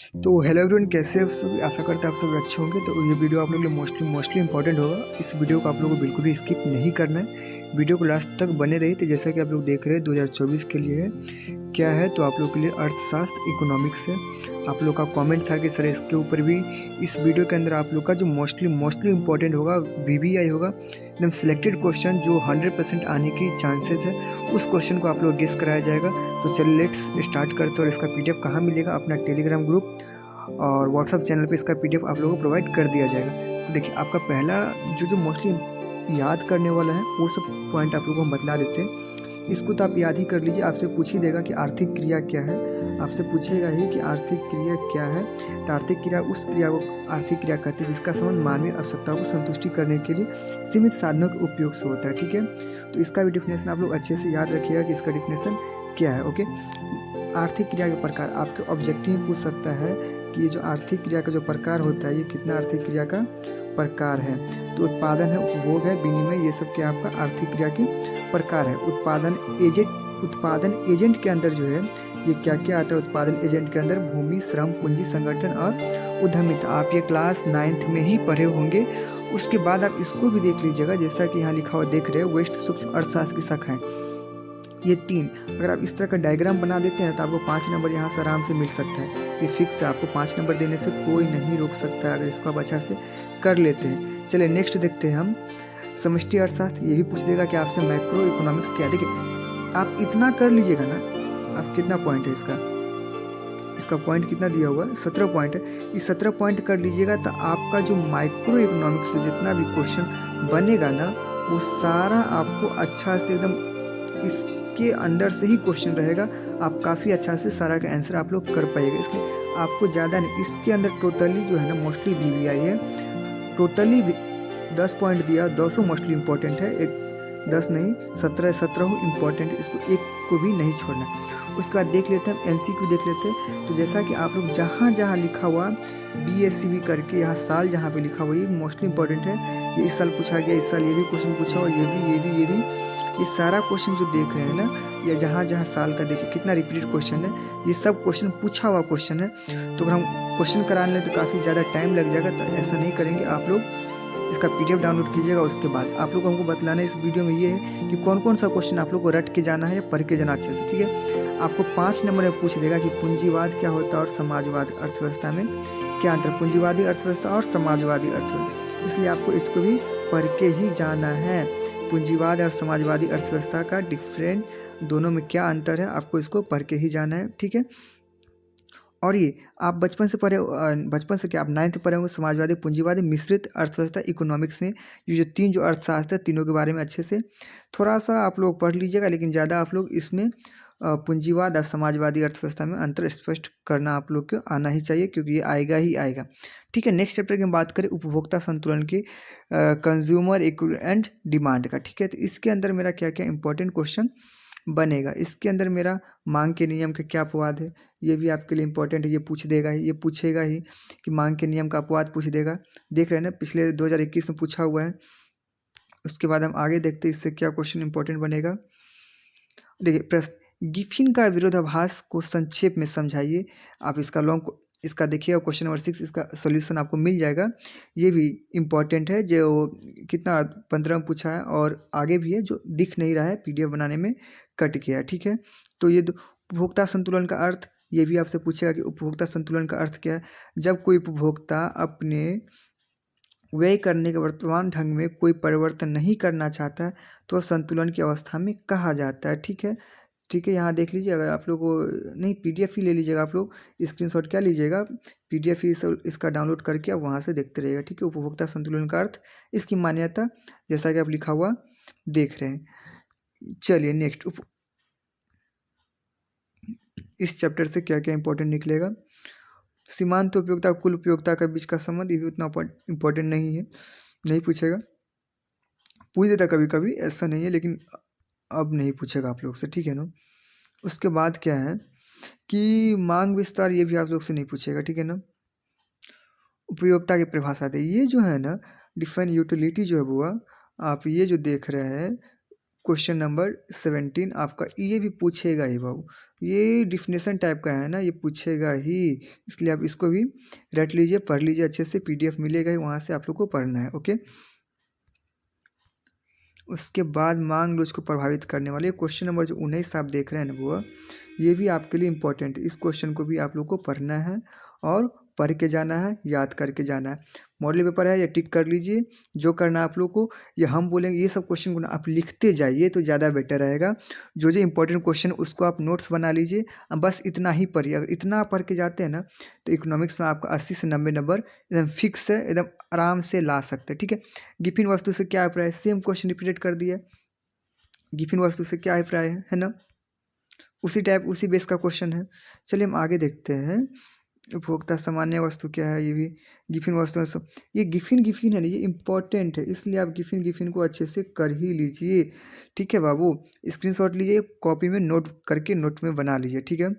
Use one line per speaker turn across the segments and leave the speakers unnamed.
तो hello everyone, कैसे आप सभी? आशा करते हैं आप सभी अच्छे होंगे। तो ये वीडियो आप लोगों के लिए मोस्टली इंपॉर्टेंट होगा। इस वीडियो को आप लोगों को बिल्कुल भी स्किप नहीं करना है। वीडियो को लास्ट तक बने रही। तो जैसा कि आप लोग देख रहे हैं 2024 के लिए है क्या है, तो आप लोग के लिए अर्थशास्त्र इकोनॉमिक्स है। आप लोग का कमेंट था कि सर इसके ऊपर भी इस वीडियो के अंदर आप लोग का जो मोस्टली इंपॉर्टेंट होगा वीवीआई होगा, एकदम सिलेक्टेड क्वेश्चन जो 100% आने की चांसेस है, उस क्वेश्चन को आप लोग गेस कराया जाएगा। तो चलिए लेट्स स्टार्ट करते हैं। और इसका पीडीएफ कहाँ मिलेगा? अपना टेलीग्राम ग्रुप और व्हाट्सअप चैनल पे इसका पीडीएफ आप लोगों को प्रोवाइड कर दिया जाएगा। तो देखिए, आपका पहला जो मोस्टली याद करने वाला है वो सब पॉइंट आप लोगों को हम बतला देते हैं। इसको तो आप याद ही कर लीजिए। आपसे पूछ ही देगा कि आर्थिक क्रिया क्या है, आपसे पूछेगा ही कि आर्थिक क्रिया क्या है। तो आर्थिक क्रिया उस क्रिया को आर्थिक क्रिया कहते हैं जिसका संबंध मानवीय आवश्यकताओं को संतुष्टि करने के लिए सीमित साधनों के उपयोग से होता है। ठीक है, तो इसका भी डिफिनेशन आप लोग अच्छे से याद रखिएगा कि इसका डिफिनेशन क्या है। ओके, आर्थिक क्रिया के प्रकार आपके ऑब्जेक्टिव पूछ सकता है कि ये जो आर्थिक क्रिया का जो प्रकार होता है ये कितना आर्थिक क्रिया का प्रकार है। तो उत्पादन है, उपभोग है, विनिमय, ये सब क्या आपका आर्थिक क्रिया के प्रकार है। उत्पादन एजेंट के अंदर जो है ये क्या क्या आता है? उत्पादन एजेंट के अंदर भूमि, श्रम, पूंजी, संगठन और उद्यमिता। आप ये क्लास 9th में ही पढ़े होंगे। उसके बाद आप इसको भी देख लीजिएगा, जैसा कि यहाँ लिखा हुआ देख रहे हो, वेस्ट सूक्ष्म अर्थशास्त्र की शाखाएं ये 3। अगर आप इस तरह का डायग्राम बना देते हैं तो आपको 5 नंबर यहाँ से आराम से मिल सकता है। ये फिक्स है, आपको 5 नंबर देने से कोई नहीं रोक सकता है अगर इसको आप अच्छा से कर लेते हैं। चलिए नेक्स्ट देखते हैं हम समष्टि अर्थशास्त्र। ये भी पूछ देगा कि आपसे मैक्रो इकोनॉमिक्स क्या है। देखिए, आप इतना कर लीजिएगा ना। आप कितना पॉइंट है इसका पॉइंट कितना दिया हुआ है? 17 पॉइंट है। इस 17 पॉइंट कर लीजिएगा तो आपका जो माइक्रो इकोनॉमिक्स से जितना भी क्वेश्चन बनेगा ना, वो सारा आपको अच्छा से एकदम इसके अंदर से ही क्वेश्चन रहेगा। आप काफ़ी अच्छा से सारा का आंसर आप लोग कर पाइएगा। इसलिए आपको ज़्यादा नहीं, इसके अंदर टोटली जो है ना मोस्टली वीवीआई है। टोटली 10 पॉइंट दिया, 200 मोस्टली इंपॉर्टेंट है। एक 10 नहीं, 17 इंपॉर्टेंट है। इसको एक को भी नहीं छोड़ना। उसके बाद देख लेते हैं एमसीक्यू देख लेते हैं। तो जैसा कि आप लोग जहाँ जहाँ लिखा हुआ BSCB करके यहाँ साल जहाँ पे लिखा हुआ ये मोस्टली इंपॉर्टेंट है। ये इस साल पूछा गया, इस साल ये भी क्वेश्चन पूछा हुआ, ये भी ये सारा क्वेश्चन जो देख रहे हैं ना, या जहाँ जहाँ साल का देखिए कितना रिपीटेड क्वेश्चन है, ये सब क्वेश्चन पूछा हुआ क्वेश्चन है। तो अगर हम क्वेश्चन कराने लें तो काफ़ी ज़्यादा टाइम लग जाएगा। तो ऐसा नहीं करेंगे, आप लोग इसका पीडीएफ डाउनलोड कीजिएगा। उसके बाद आप लोग को हमको बतलाना है इस वीडियो में ये है कि कौन कौन सा क्वेश्चन आप लोग को रट के जाना है या पढ़ के जाना अच्छे से। ठीक है, आपको 5 नंबर में पूछ देगा कि पूंजीवाद क्या होता है और समाजवाद अर्थव्यवस्था में क्या अंतर, पूंजीवादी अर्थव्यवस्था और समाजवादी अर्थव्यवस्था। इसलिए आपको इसको भी पढ़ के ही जाना है। पूंजीवाद और समाजवादी अर्थव्यवस्था का डिफरेंट, दोनों में क्या अंतर है, आपको इसको पढ़ के ही जाना है। ठीक है, और ये आप बचपन से पढ़े, बचपन से क्या आप 9th पढ़े होंगे, समाजवादी, पूंजीवादी, मिश्रित अर्थव्यवस्था, इकोनॉमिक्स में ये जो 3 जो अर्थशास्त्र है, तीनों के बारे में अच्छे से थोड़ा सा आप लोग पढ़ लीजिएगा। लेकिन ज़्यादा आप लोग इसमें पूंजीवाद और समाजवादी अर्थव्यवस्था में अंतर स्पष्ट करना आप लोग को आना ही चाहिए, क्योंकि ये आएगा ही आएगा। ठीक है, नेक्स्ट चैप्टर की हम बात करें उपभोक्ता संतुलन की, कंज्यूमर एंड डिमांड का। ठीक है, तो इसके अंदर मेरा क्या क्या इंपॉर्टेंट क्वेश्चन बनेगा। इसके अंदर मेरा मांग के नियम का क्या अपवाद है, ये भी आपके लिए इंपॉर्टेंट है। ये पूछ देगा ही, ये पूछेगा ही कि मांग के नियम का अपवाद पूछ देगा। देख रहे हैं ना, पिछले 2021 में पूछा हुआ है। उसके बाद हम आगे देखते हैं इससे क्या क्वेश्चन इंपॉर्टेंट बनेगा। देखिए प्रश्न, गिफिन का विरोधाभास को संक्षेप में समझाइए। आप इसका इसका देखिएगा क्वेश्चन नंबर 6, इसका सॉल्यूशन आपको मिल जाएगा। ये भी इम्पॉर्टेंट है, जो कितना 15 में पूछा है और आगे भी है जो दिख नहीं रहा है, पीडीएफ बनाने में कट गया। ठीक है, तो ये उपभोक्ता संतुलन का अर्थ, ये भी आपसे पूछेगा कि उपभोक्ता संतुलन का अर्थ क्या है। जब कोई उपभोक्ता अपने व्यय करने के वर्तमान ढंग में कोई परिवर्तन नहीं करना चाहता तो संतुलन की अवस्था में कहा जाता है। ठीक है, ठीक है, यहाँ देख लीजिए। अगर आप लोग को नहीं, पीडीएफ ही ले लीजिएगा, आप लोग स्क्रीनशॉट क्या लीजिएगा, पीडीएफ ही इसका डाउनलोड करके आप वहाँ से देखते रहिएगा। ठीक है, उपभोक्ता संतुलन का अर्थ, इसकी मान्यता, जैसा कि आप लिखा हुआ देख रहे हैं। चलिए नेक्स्ट, इस चैप्टर से क्या क्या इंपॉर्टेंट निकलेगा। सीमांत उपयोगिता कुल उपयोगिता के बीच का संबंध, ये भी उतना इंपॉर्टेंट नहीं है, नहीं पूछेगा। पूछ देता कभी कभी, ऐसा नहीं है, लेकिन अब नहीं पूछेगा आप लोग से। ठीक है ना, उसके बाद क्या है कि मांग विस्तार, ये भी आप लोग से नहीं पूछेगा। ठीक है ना, उपयोगिता की परिभाषा दे, ये जो है ना डिफाइन यूटिलिटी जो है बुआ, आप ये जो देख रहे हैं क्वेश्चन नंबर 17 आपका ये भी पूछेगा ही बाबू, ये डिफिनेशन टाइप का है ना, ये पूछेगा ही, इसलिए आप इसको भी रट लीजिए, पढ़ लीजिए अच्छे से, पीडीएफ मिलेगा ही, वहाँ से आप लोग को पढ़ना है। ओके, उसके बाद मांग लोच को प्रभावित करने वाले क्वेश्चन नंबर जो 19 आप देख रहे हैं ना वो, ये भी आपके लिए इम्पोर्टेंट है। इस क्वेश्चन को भी आप लोग को पढ़ना है और पढ़ के जाना है, याद करके जाना है। मॉडल पेपर है, ये टिक कर लीजिए, जो करना है आप लोग को। ये हम बोलेंगे ये सब क्वेश्चन को ना आप लिखते जाइए तो ज़्यादा बेटर रहेगा। जो जो इंपॉर्टेंट क्वेश्चन उसको आप नोट्स बना लीजिए, अब बस इतना ही पढ़िए। अगर इतना पढ़ के जाते हैं ना तो इकोनॉमिक्स में आपका 80 से 90 नंबर एकदम फिक्स है, एकदम आराम से ला सकते हैं। ठीक है, गिफिन वस्तु से क्या अभिप्राय है, सेम क्वेश्चन रिपीटेड कर दिया। गिफिन वस्तु से क्या अभिप्राय है ना, उसी टाइप उसी बेस का क्वेश्चन है। चलिए हम आगे देखते हैं। उपभोक्ता सामान्य वस्तु क्या है, ये भी गिफिन वस्तु है। सब ये गिफिन है ना, ये इम्पोर्टेंट है, इसलिए आप गिफिन को अच्छे से कर ही लीजिए। ठीक है बाबू, स्क्रीनशॉट लीजिए, कॉपी में नोट करके नोट में बना लीजिए। ठीक है,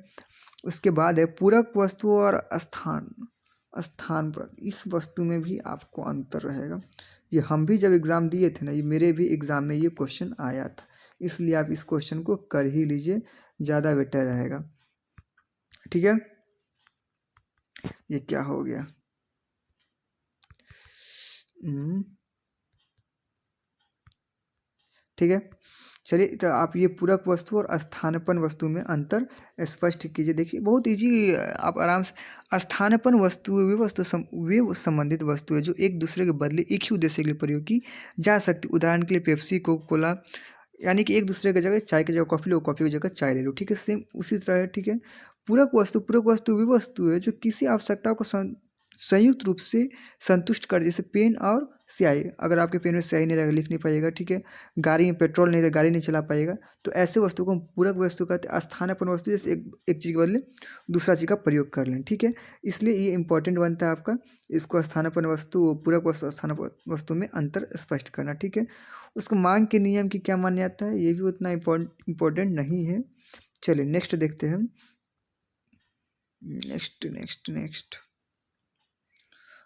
उसके बाद है पूरक वस्तु और स्थान पर, इस वस्तु में भी आपको अंतर रहेगा। ये हम भी जब एग्ज़ाम दिए थे ना, ये मेरे भी एग्ज़ाम में ये क्वेश्चन आया था, इसलिए आप इस क्वेश्चन को कर ही लीजिए, ज़्यादा बेटर रहेगा। ठीक है, ये क्या हो गया, ठीक है। चलिए, तो आप ये पूरक वस्तु और स्थानापन्न वस्तु में अंतर स्पष्ट कीजिए। देखिए बहुत इजी, आप आराम से। स्थानापन्न वस्तु वे संबंधित वस्तु है जो एक दूसरे के बदले एक ही उद्देश्य के लिए प्रयोग की जा सकती। उदाहरण के लिए पेप्सी, कोका कोला, यानी कि एक दूसरे की जगह चाय की जगह कॉफ़ी लो, कॉफ़ी की जगह चाय ले लो। ठीक है, सेम उसी तरह है। ठीक है, पूरक वस्तु वे वस्तु है जो किसी आवश्यकता को संयुक्त रूप से संतुष्ट कर, जैसे पेन और स्याही। अगर आपके पेन में स्याही नहीं रहेगा, लिख नहीं पाइएगा। ठीक है, गाड़ी में पेट्रोल नहीं है, गाड़ी नहीं चला पाएगा। तो ऐसे वस्तु को हम पूरक वस्तु कहते हैं। स्थानापन्न वस्तु जैसे एक चीज़ के बदले दूसरा चीज़ का प्रयोग कर लें। ठीक है, इसलिए ये इंपॉर्टेंट बनता है आपका, इसको स्थानापन्न वस्तु पूरक वस्तु स्थानापन्न वस्तु में अंतर स्पष्ट करना। ठीक है, उसको मांग के नियम की क्या मान्यता है, ये भी उतना इम्पोर्टेंट नहीं है। चलिए नेक्स्ट देखते हैं। नेक्स्ट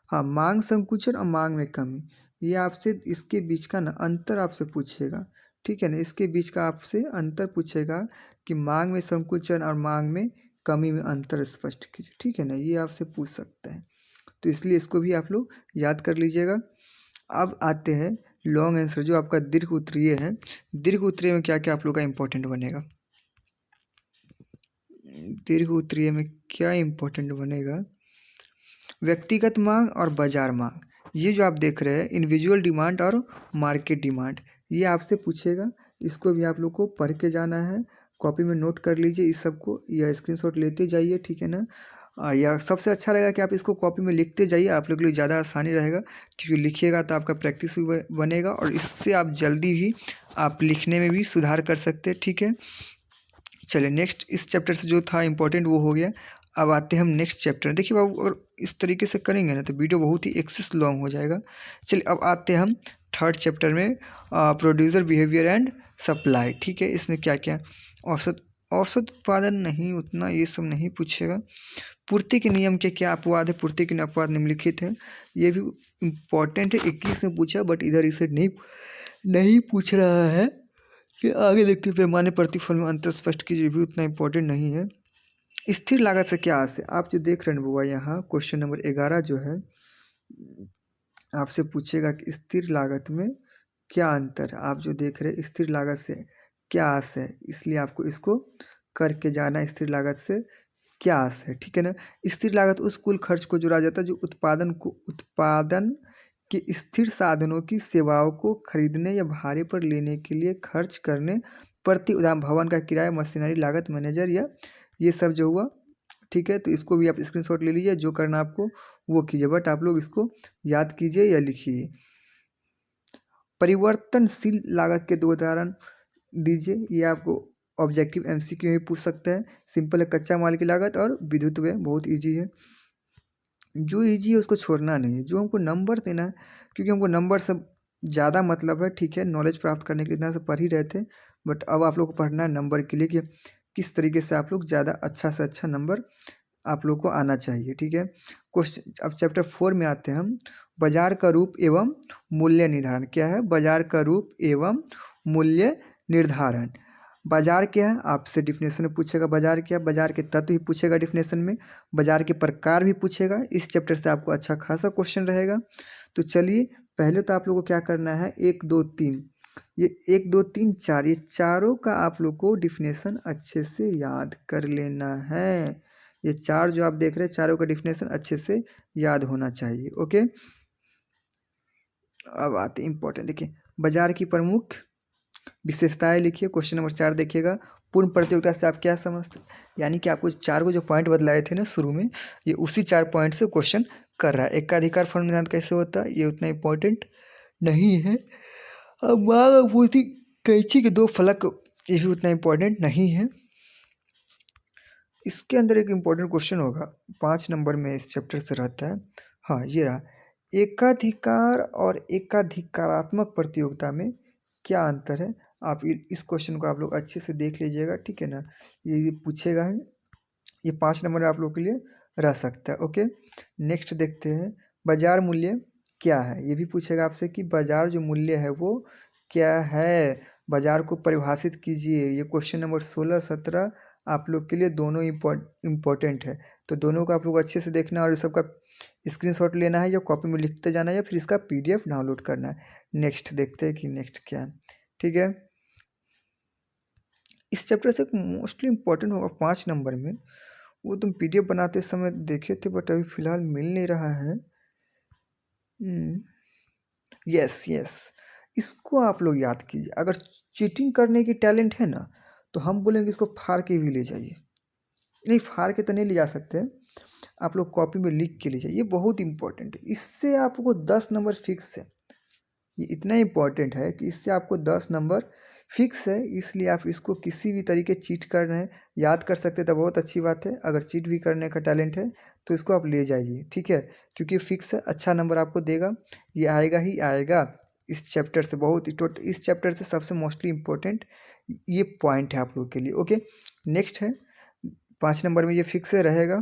हाँ, मांग संकुचन और मांग में कमी, ये आपसे इसके बीच का ना अंतर आपसे पूछेगा। ठीक है ना, इसके बीच का आपसे अंतर पूछेगा कि मांग में संकुचन और मांग में कमी में अंतर स्पष्ट कीजिए। ठीक है ना, ये आपसे पूछ सकता है, तो इसलिए इसको भी आप लोग याद कर लीजिएगा। अब आते हैं लॉन्ग आंसर, जो आपका दीर्घ उत्तरीय है। दीर्घ उत्तरीय में क्या क्या आप लोग का इम्पोर्टेंट बनेगा, दीर्घ उत्तरीय में क्या इम्पोर्टेंट बनेगा, व्यक्तिगत मांग और बाजार मांग। ये जो आप देख रहे हैं इंडिविजुअल डिमांड और मार्केट डिमांड, ये आपसे पूछेगा। इसको भी आप लोग को पढ़ के जाना है, कॉपी में नोट कर लीजिए इस सब को, या स्क्रीनशॉट लेते जाइए। ठीक है ना, या सबसे अच्छा रहेगा कि आप इसको कॉपी में लिखते जाइए, आप लोग के लिए ज़्यादा आसानी रहेगा, क्योंकि लिखिएगा तो आपका प्रैक्टिस भी बनेगा और इससे आप जल्दी भी आप लिखने में भी सुधार कर सकते हैं। ठीक है, चलिए नेक्स्ट, इस चैप्टर से जो था इम्पोर्टेंट वो हो गया। अब आते हैं हम नेक्स्ट चैप्टर। देखिए बाबू, अगर इस तरीके से करेंगे ना तो वीडियो बहुत ही एक्सेस लॉन्ग हो जाएगा। चलिए अब आते हैं हम थर्ड चैप्टर में, प्रोड्यूसर बिहेवियर एंड सप्लाई। ठीक है, इसमें क्या क्या, औसत उत्पादन नहीं, उतना ये सब नहीं पूछेगा। पूर्ति के नियम के क्या अपवाद है, पूर्ति के अपवाद निम्नलिखित है, ये भी इम्पोर्टेंट है, 21 में पूछा, बट इधर इसे नहीं पूछ रहा है। कि आगे देखते हैं, पैमाने प्रतिफल में अंतर स्पष्ट कीजिए, भी उतना इम्पोर्टेंट नहीं है। स्थिर लागत से क्या आशय, आप जो देख रहे हैं बुआ, यहाँ क्वेश्चन नंबर 11 जो है आपसे पूछेगा कि स्थिर लागत में क्या अंतर है। आप जो देख रहे हैं स्थिर लागत से क्या आशय है, इसलिए आपको इसको करके जाना है, स्थिर लागत से क्या आशय है। ठीक है ना, स्थिर लागत उस कुल खर्च को जोड़ा जाता है जो उत्पादन के स्थिर साधनों की सेवाओं को खरीदने या भाड़े पर लेने के लिए खर्च करने प्रति, उदाहरण भवन का किराया, मशीनरी लागत, मैनेजर, या ये सब जो हुआ। ठीक है, तो इसको भी आप स्क्रीनशॉट ले लीजिए, जो करना आपको वो कीजिए, बट आप लोग इसको याद कीजिए या लिखिए। परिवर्तनशील लागत के 2 उदाहरण दीजिए, ये आपको ऑब्जेक्टिव एमसीक्यू ही पूछ सकता है। सिंपल है, कच्चा माल की लागत और विद्युत व्यय, बहुत इजी है। जो इजी है उसको छोड़ना नहीं है, जो हमको नंबर देना है, क्योंकि हमको नंबर से ज़्यादा मतलब है। ठीक है, नॉलेज प्राप्त करने के लिए इतना से पढ़ ही रहे थे, बट अब आप लोग को पढ़ना है नंबर के लिए कि किस तरीके से आप लोग ज़्यादा अच्छा से अच्छा नंबर आप लोग को आना चाहिए। ठीक है, क्वेश्चन अब चैप्टर 4 में आते हैं हम। बाजार का रूप एवं मूल्य निर्धारण क्या है, बाजार का रूप एवं मूल्य निर्धारण। बाजार क्या है, आपसे डिफिनेशन में पूछेगा बाजार क्या है, बाजार के तत्व भी पूछेगा डिफिनेशन में, बाजार के प्रकार भी पूछेगा। इस चैप्टर से आपको अच्छा खासा क्वेश्चन रहेगा। तो चलिए पहले तो आप लोगों को क्या करना है, 1 2 3, ये 1 2 3 4, ये चारों का आप लोग को डिफिनेशन अच्छे से याद कर लेना है। ये चार जो आप देख रहे हैं चारों का डिफिनेशन अच्छे से याद होना चाहिए। ओके, अब आते इंपॉर्टेंट, देखिए बाजार की प्रमुख विशेषताएं लिखिए। क्वेश्चन नंबर 4 देखिएगा, पूर्ण प्रतियोगिता से आप क्या समझते हैं, यानी कि आपको चार को जो पॉइंट बदलाए थे ना शुरू में, ये उसी 4 पॉइंट से क्वेश्चन कर रहा है। एकाधिकार फल सिद्धांत कैसे होता है, ये उतना इंपॉर्टेंट नहीं है। अब माँ पूछती कैंची के 2 फलक, ये भी उतना इंपॉर्टेंट नहीं है। इसके अंदर एक इम्पोर्टेंट क्वेश्चन होगा 5 नंबर में इस चैप्टर से रहता है। हाँ ये रहा, एकाधिकार और एकाधिकारात्मक प्रतियोगिता में क्या अंतर है। आप इस क्वेश्चन को आप लोग अच्छे से देख लीजिएगा, ठीक है ना। ये पूछेगा है, ये 5 नंबर आप लोग के लिए रह सकता है। ओके, नेक्स्ट देखते हैं, बाजार मूल्य क्या है। ये भी पूछेगा आपसे कि बाजार जो मूल्य है वो क्या है, बाजार को परिभाषित कीजिए। ये क्वेश्चन नंबर 16 17 आप लोग के लिए दोनों इम्पोर्टेंट है। तो दोनों को आप लोग अच्छे से देखना और सबका स्क्रीनशॉट लेना है या कॉपी में लिखते जाना है या फिर इसका PDF डाउनलोड करना है। नेक्स्ट देखते हैं कि नेक्स्ट क्या है, ठीक है। इस चैप्टर से मोस्टली इम्पोर्टेंट होगा 5 नंबर में, वो तुम PDF बनाते समय देखे थे बट अभी फ़िलहाल मिल नहीं रहा है। यस यस, इसको आप लोग याद कीजिए। अगर चीटिंग करने की टैलेंट है ना तो हम बोलेंगे इसको फाड़ के भी ले जाइए, नहीं फाड़ के तो नहीं ले जा सकते, आप लोग कॉपी में लिख के ले जाइए, ये बहुत इंपॉर्टेंट है। इससे आपको 10 नंबर फिक्स है। ये इतना इम्पॉर्टेंट है कि इससे आपको 10 नंबर फिक्स है। इसलिए आप इसको किसी भी तरीके चीट कर रहे हैं, याद कर सकते तो बहुत अच्छी बात है। अगर चीट भी करने का टैलेंट है तो इसको आप ले जाइए, ठीक है, क्योंकि फिक्स है, अच्छा नंबर आपको देगा, ये आएगा ही आएगा। इस चैप्टर से बहुत ही इस चैप्टर से सबसे मोस्टली इम्पोर्टेंट ये पॉइंट है आप लोग के लिए। ओके, नेक्स्ट है 5 नंबर में ये फिक्स रहेगा,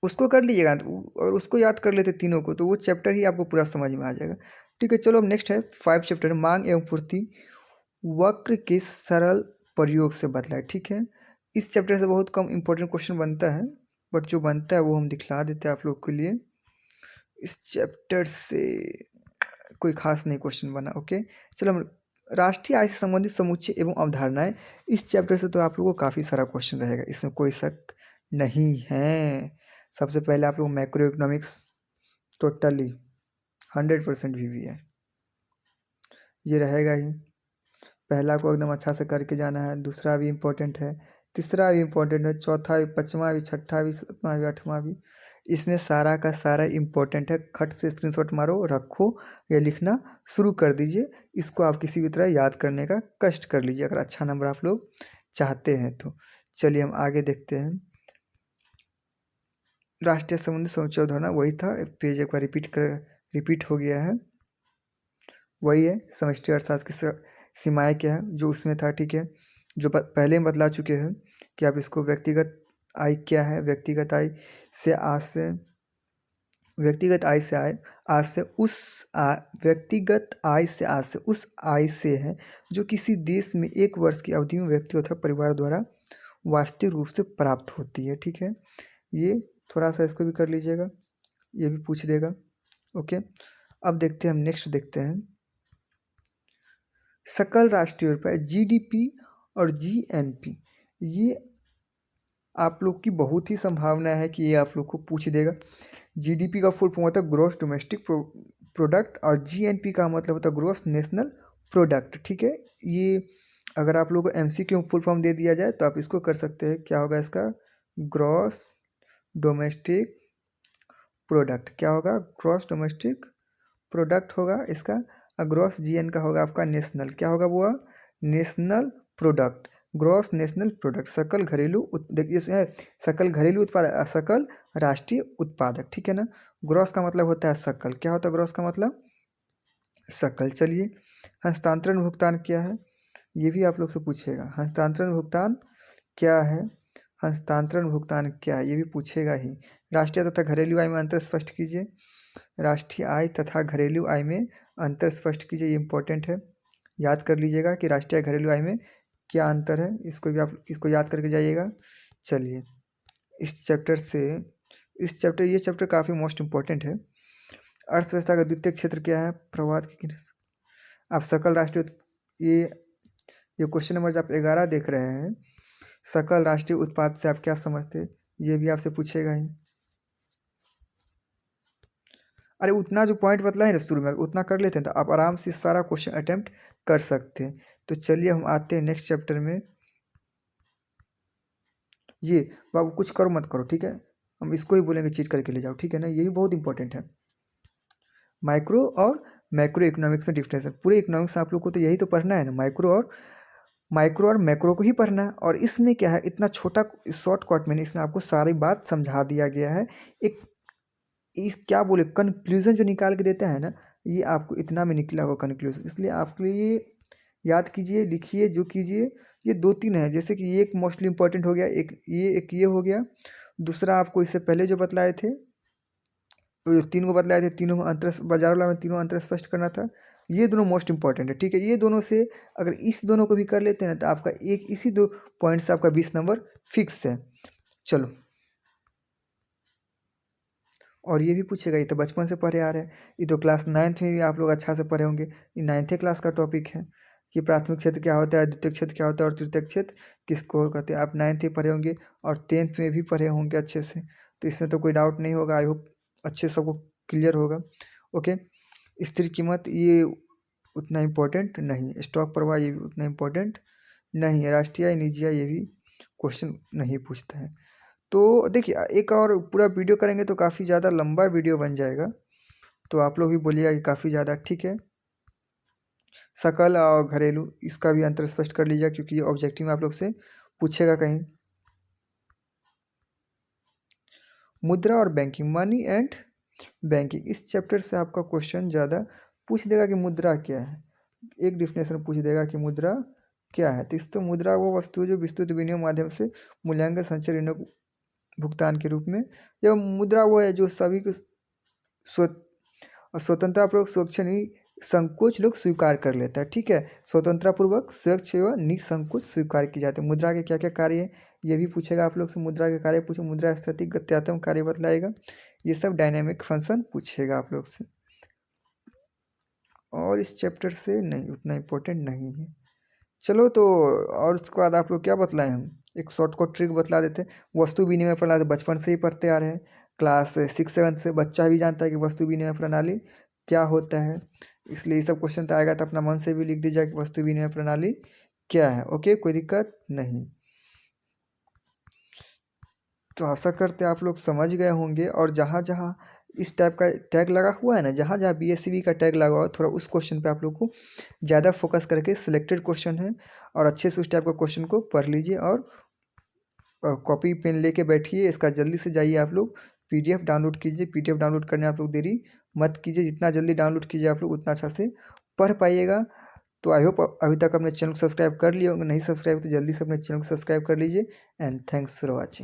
उसको कर लीजिएगा और उसको याद कर लेते तीनों को तो वो चैप्टर ही आपको पूरा समझ में आ जाएगा। ठीक है, चलो अब नेक्स्ट है 5 चैप्टर, मांग एवं पूर्ति वक्र के सरल प्रयोग से बदला है। ठीक है, इस चैप्टर से बहुत कम इंपॉर्टेंट क्वेश्चन बनता है, बट जो बनता है वो हम दिखला देते हैं आप लोग के लिए। इस चैप्टर से कोई खास नहीं क्वेश्चन बना। ओके, चलो हम राष्ट्रीय आय से संबंधित समुच्चय एवं अवधारणाएं, इस चैप्टर से तो आप लोगों को काफ़ी सारा क्वेश्चन रहेगा, इसमें कोई शक नहीं है। सबसे पहले आप लोग मैक्रो इकोनॉमिक्स टोटली 100% भी है, ये रहेगा ही। पहला को एकदम अच्छा से करके जाना है, दूसरा भी इम्पोर्टेंट है, तीसरा भी इम्पोर्टेंट है, चौथा भी, पाँचवा भी, छठा भी, सातवां भी, आठवां भी, इसमें सारा का सारा इम्पोर्टेंट है। खट से स्क्रीनशॉट मारो, रखो या लिखना शुरू कर दीजिए। इसको आप किसी भी तरह याद करने का कष्ट कर लीजिए अगर अच्छा नंबर आप लोग चाहते हैं तो। चलिए हम आगे देखते हैं। राष्ट्रीय संबंधी समुच्चय अवधारणा वही था, पेज एक बार रिपीट हो गया है, वही है। समष्टि अर्थशास्त्र की सीमाएँ क्या है जो उसमें था, ठीक है, जो पहले हम बतला चुके हैं कि आप इसको व्यक्तिगत आय क्या है, व्यक्तिगत आय से आज से, व्यक्तिगत आय से आय आज से उस व्यक्तिगत आय से आज से उस आय से है जो किसी देश में 1 वर्ष की अवधि में व्यक्ति अथवा परिवार द्वारा वास्तविक रूप से प्राप्त होती है। ठीक है, ये थोड़ा सा इसको भी कर लीजिएगा, ये भी पूछ देगा। ओके, अब देखते हैं हम नेक्स्ट देखते हैं सकल राष्ट्रीय रुपये GDP और GNP। ये आप लोग की बहुत ही संभावना है कि ये आप लोग को पूछ देगा। GDP का फुल फॉर्म होता है ग्रॉस डोमेस्टिक प्रोडक्ट और GNP का मतलब होता है ग्रॉस नेशनल प्रोडक्ट। ठीक है, ये अगर आप लोग को MCQ में फुल फॉर्म दे दिया जाए तो आप इसको कर सकते हैं, क्या होगा इसका, ग्रॉस डोमेस्टिक प्रोडक्ट, क्या होगा, ग्रॉस डोमेस्टिक प्रोडक्ट होगा इसका। ग्रॉस GN का होगा आपका नेशनल, क्या होगा वो, national product, gross national product, सकल घरेलू देखिए है सकल घरेलू उत्पादक, सकल राष्ट्रीय उत्पादक। ठीक है ना, ग्रॉस का मतलब होता है सकल, क्या होता है ग्रॉस का मतलब, सकल। चलिए, हस्तांतरण भुगतान क्या है, ये भी आप लोग से पूछेगा। हस्तांतरण भुगतान क्या है, हस्तांतरण भुगतान क्या है, ये भी पूछेगा ही। राष्ट्रीय तथा घरेलू आय में अंतर स्पष्ट कीजिए, राष्ट्रीय आय तथा घरेलू आय में अंतर स्पष्ट कीजिए, ये इंपॉर्टेंट है। याद कर लीजिएगा कि राष्ट्रीय घरेलू आय में क्या अंतर है, इसको भी आप इसको याद करके जाइएगा। चलिए ये चैप्टर काफ़ी मोस्ट इम्पोर्टेंट है। अर्थव्यवस्था का द्वितीय क्षेत्र क्या है? प्रवाद की आप सकल राष्ट्रीय ये क्वेश्चन नंबर आप 11 देख रहे हैं। सकल राष्ट्रीय उत्पाद से आप क्या समझते हैं, ये भी आपसे पूछेगा ही। अरे उतना जो पॉइंट बतला है ना शुरू में, उतना कर लेते हैं तो आप आराम से सारा क्वेश्चन अटेम्प्ट कर सकते हैं। तो चलिए हम आते हैं नेक्स्ट चैप्टर में। ये बाबू कुछ करो मत करो, ठीक है, हम इसको ही बोलेंगे चीट करके ले जाओ, ठीक है ना, ये भी बहुत इंपॉर्टेंट है। माइक्रो और मैक्रो इकोनॉमिक्स में डिफरेंस है। पूरे इकोनॉमिक्स आप लोग को तो यही तो पढ़ना है ना, माइक्रो और मैक्रो को ही पढ़ना है। और इसमें क्या है, इतना छोटा शॉर्टकट में इसमें आपको सारी बात समझा दिया गया है। एक इस क्या बोले कंक्लूजन जो निकाल के देता है ना, ये आपको इतना में निकला हुआ कंक्लूजन, इसलिए आपके लिए याद कीजिए, लिखिए, जो कीजिए। ये 2-3 है, जैसे कि ये एक मोस्टली इंपॉर्टेंट हो गया, एक ये हो गया। दूसरा आपको इससे पहले जो बतलाए थे, जो 3 को बतलाए थे, तीनों में अंतर, बाजार वाला में तीनों अंतर स्पष्ट करना था। ये दोनों मोस्ट इंपॉर्टेंट है, ठीक है। ये दोनों से अगर इस दोनों को भी कर लेते हैं ना, तो आपका एक इसी 2 पॉइंट से आपका 20 नंबर फिक्स है। चलो, और ये भी पूछेगा, ये तो बचपन से पढ़े आ रहे हैं, ये तो क्लास 9th में भी आप लोग अच्छा से पढ़े होंगे। ये 9th क्लास का टॉपिक है कि प्राथमिक क्षेत्र क्या होता है, द्वितीय क्षेत्र क्या होता है और तृतीय क्षेत्र किसको कहते हैं। आप 9th में पढ़े होंगे और 10th में भी पढ़े होंगे अच्छे से, तो इसमें तो कोई डाउट नहीं होगा। आई होप अच्छे सबको क्लियर होगा। ओके, स्थिर कीमत ये उतना इम्पोर्टेंट नहीं है। स्टॉक प्रवाह ये भी उतना इम्पोर्टेंट नहीं है। राष्ट्रीय आय, निजी आय, ये भी क्वेश्चन नहीं पूछता है। तो देखिए, एक और पूरा वीडियो करेंगे तो काफ़ी ज़्यादा लंबा वीडियो बन जाएगा, तो आप लोग भी बोलिएगा कि काफ़ी ज़्यादा, ठीक है। सकल और घरेलू, इसका भी अंतर स्पष्ट कर लीजिएगा, क्योंकि ये ऑब्जेक्टिव में आप लोग से पूछेगा कहीं। मुद्रा और बैंकिंग, मनी एंड बैंकिंग, इस चैप्टर से आपका क्वेश्चन ज़्यादा पूछ देगा कि मुद्रा क्या है। एक डिफिनेशन पूछ देगा कि मुद्रा क्या है। तो इस तो मुद्रा वो वस्तु है जो विस्तृत विनिमय माध्यम से मूल्यांकन, संचय, ऋणों भुगतान के रूप में, या मुद्रा वो है जो सभी को स्वतंत्रतापूर्वक स्वच्छ संकोच लोग स्वीकार कर लेता है, ठीक है। स्वतंत्रतापूर्वक स्वच्छ एवं निसंकोच स्वीकार की जाती है। मुद्रा के क्या क्या कार्य है, ये भी पूछेगा आप लोग से। मुद्रा के कार्य पूछे, मुद्रा स्थिति गत्यात्मक कार्य बतलाएगा, ये सब डायनेमिक फंक्शन पूछेगा आप लोग से। और इस चैप्टर से नहीं, उतना इम्पोर्टेंट नहीं है। चलो, तो और उसके बाद आप लोग क्या बतलाएं, हम एक शॉर्टकट ट्रिक बतला देते हैं। वस्तु विनिमय प्रणाली बचपन से ही पढ़ते आ रहे हैं, क्लास 6-7 से बच्चा भी जानता है कि वस्तु विनिमय प्रणाली क्या होता है। इसलिए ये सब क्वेश्चन तो आएगा, तो अपना मन से भी लिख दीजिए कि वस्तु विनिमय प्रणाली क्या है। ओके, कोई दिक्कत नहीं। तो आशा करते आप लोग समझ गए होंगे। और जहाँ जहाँ इस टाइप का टैग लगा हुआ है ना, जहाँ जहाँ BSCB का टैग लगा हुआ है, थोड़ा उस क्वेश्चन पे आप लोग को ज़्यादा फोकस करके, सिलेक्टेड क्वेश्चन है और अच्छे से उस टाइप का क्वेश्चन को पढ़ लीजिए। और कॉपी पेन लेके बैठिए, इसका जल्दी से जाइए आप लोग PDF डाउनलोड कीजिए। PDF डाउनलोड करने आप लोग देरी मत कीजिए, जितना जल्दी डाउनलोड कीजिए आप लोग उतना अच्छा से पढ़ पाइएगा। तो आई होप अभी तक अपने चैनल को सब्सक्राइब कर लिए होंगे, नहीं सब्सक्राइब तो जल्दी से अपने चैनल को सब्सक्राइब कर लीजिए। And thanks for watching.